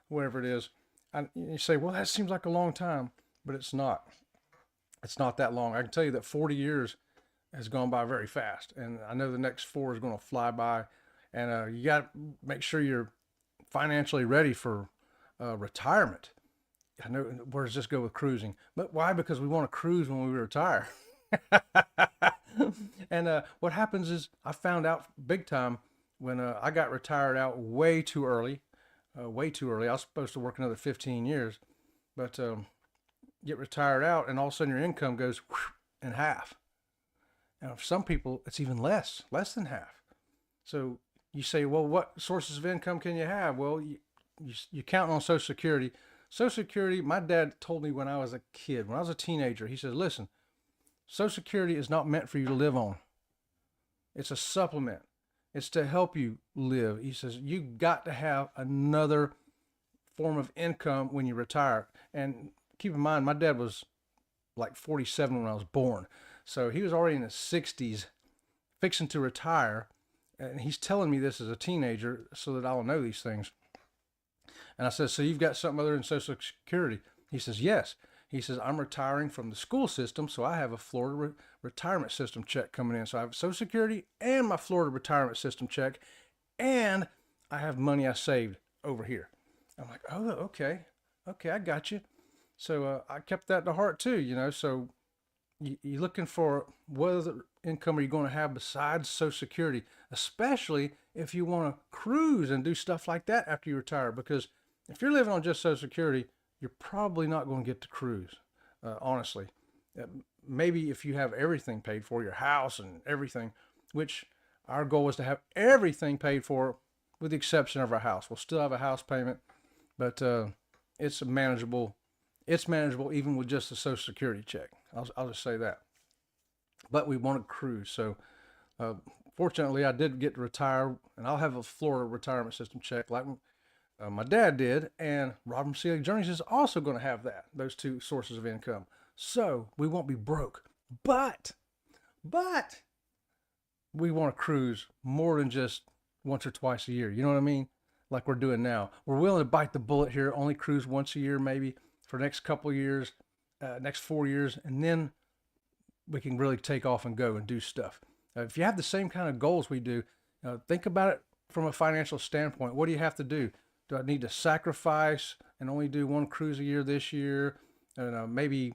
whatever it is. And you say, well, that seems like a long time, but it's not. It's not that long. I can tell you that 40 years has gone by very fast, and I know the next 4 is going to fly by. And you got to make sure you're financially ready for retirement. I know, where does this go with cruising? But why? Because we want to cruise when we retire. And what happens is, I found out big time when I got retired out way too early. Way too early. I was supposed to work another 15 years, but get retired out, and all of a sudden your income goes in half. And for some people, it's even less than half. So you say, well, what sources of income can you have? Well, you count on Social Security. Social Security, my dad told me when I was a kid, when I was a teenager, he said, listen, Social Security is not meant for you to live on. It's a supplement. It's to help you live. He says, you got to have another form of income when you retire. And keep in mind, my dad was like 47 when I was born. So he was already in his 60s, fixing to retire. And he's telling me this as a teenager so that I'll know these things. And I said, so you've got something other than Social Security? He says, yes. He says, I'm retiring from the school system, so I have a Florida retirement system check coming in. So I have Social Security and my Florida retirement system check, and I have money I saved over here. I'm like, oh, okay, I got you. So I kept that to heart too, you know. So you're looking for what other income are you going to have besides Social Security, especially if you want to cruise and do stuff like that after you retire. Because if you're living on just Social Security, you're probably not going to get to cruise, honestly. Maybe if you have everything paid for, your house and everything, which our goal is to have everything paid for with the exception of our house. We'll still have a house payment, but it's manageable. It's manageable even with just a Social Security check. I'll just say that. But we want to cruise. So fortunately, I did get to retire, and I'll have a Florida retirement system check like my dad did, and Robin Sea Lake Journeys is also going to have that, those two sources of income. So we won't be broke. But we want to cruise more than just once or twice a year. You know what I mean? Like we're doing now. We're willing to bite the bullet here, only cruise once a year maybe for the next couple of years, next 4 years, and then we can really take off and go and do stuff. If you have the same kind of goals we do, think about it from a financial standpoint. What do you have to do? Do I need to sacrifice and only do one cruise a year this year? And maybe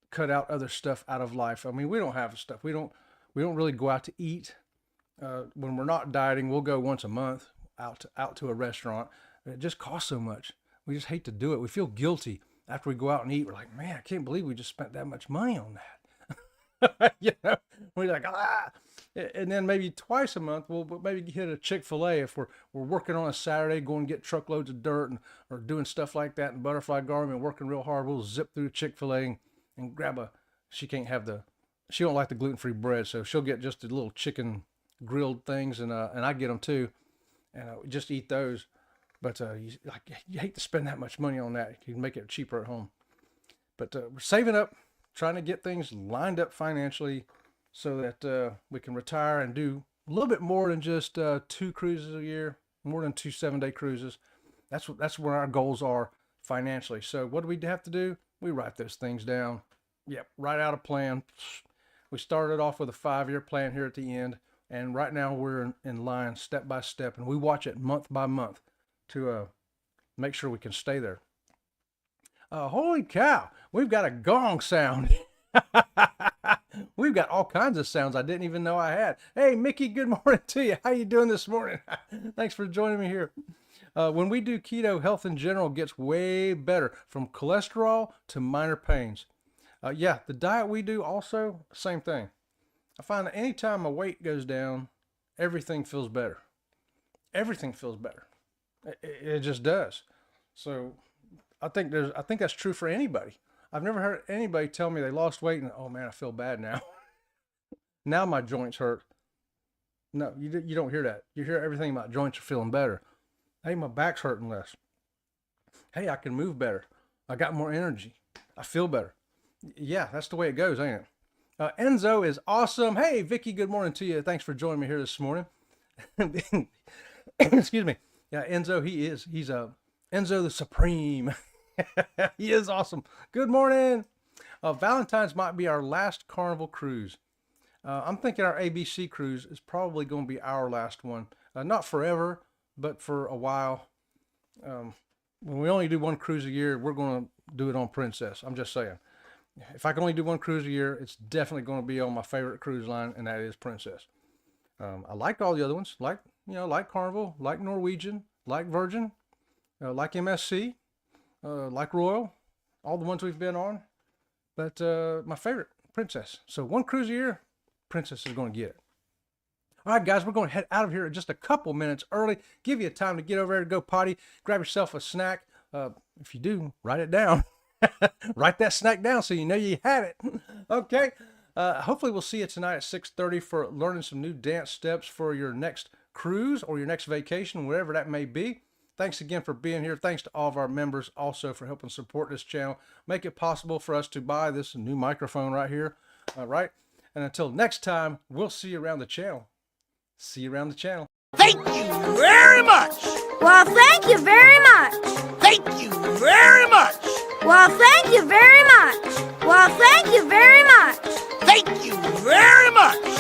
cut out other stuff out of life. I mean, we don't have stuff. We don't really go out to eat. When we're not dieting, we'll go once a month out to a restaurant. It just costs so much. We just hate to do it. We feel guilty after we go out and eat. We're like, man, I can't believe we just spent that much money on that. You know, we're like, ah. And then maybe twice a month, we'll maybe hit a Chick-fil-A if we're working on a Saturday, going and get truckloads of dirt or doing stuff like that in Butterfly Garden and working real hard. We'll zip through Chick-fil-A and grab she don't like the gluten-free bread, so she'll get just the little chicken grilled things, and I get them too, and just eat those. But you hate to spend that much money on that. You can make it cheaper at home. But we're saving up, trying to get things lined up financially so that we can retire and do a little bit more than just 2 cruises a year, more than 2 7-day cruises. That's where our goals are financially. So what do we have to do? We write those things down. Yep, write out a plan. We started off with a 5-year plan here at the end, and right now we're in line step by step, and we watch it month by month to make sure we can stay there. Holy cow, we've got a gong sound. We've got all kinds of sounds I didn't even know I had. Hey, Mickey, good morning to you. How you doing this morning? Thanks for joining me here. When we do keto, health in general gets way better, from cholesterol to minor pains. Yeah, the diet we do also, same thing. I find that anytime my weight goes down, everything feels better. Everything feels better. It just does. So I think that's true for anybody. I've never heard anybody tell me they lost weight and, oh man, I feel bad now. Now my joints hurt. No, you don't hear that. You hear everything about joints are feeling better. Hey, my back's hurting less. Hey, I can move better. I got more energy. I feel better. Yeah, that's the way it goes, ain't it? Enzo is awesome. Hey, Vicky, good morning to you. Thanks for joining me here this morning. Excuse me. Yeah, Enzo, he's Enzo the Supreme. He is awesome. Good morning. Valentine's might be our last Carnival cruise. I'm thinking our ABC cruise is probably going to be our last one. Not forever, but for a while. When we only do one cruise a year, we're going to do it on Princess. I'm just saying. If I can only do one cruise a year, it's definitely going to be on my favorite cruise line, and that is Princess. I like all the other ones, like Carnival, like Norwegian, like Virgin, like MSC, like Royal, all the ones we've been on. But my favorite, Princess. So one cruise a year, Princess is going to get it. All right, guys, we're going to head out of here just a couple minutes early. Give you time to get over there to go potty, grab yourself a snack. If you do, write it down. Write that snack down so you know you had it. Okay. Hopefully we'll see you tonight at 6:30 for learning some new dance steps for your next cruise or your next vacation, whatever that may be. Thanks again for being here. Thanks to all of our members also for helping support this channel, make it possible for us to buy this new microphone right here. All right. And until next time, we'll see you around the channel. See you around the channel. Thank you very much. Well, thank you very much. Thank you very much. Well, thank you very much. Well, thank you very much. Thank you very much.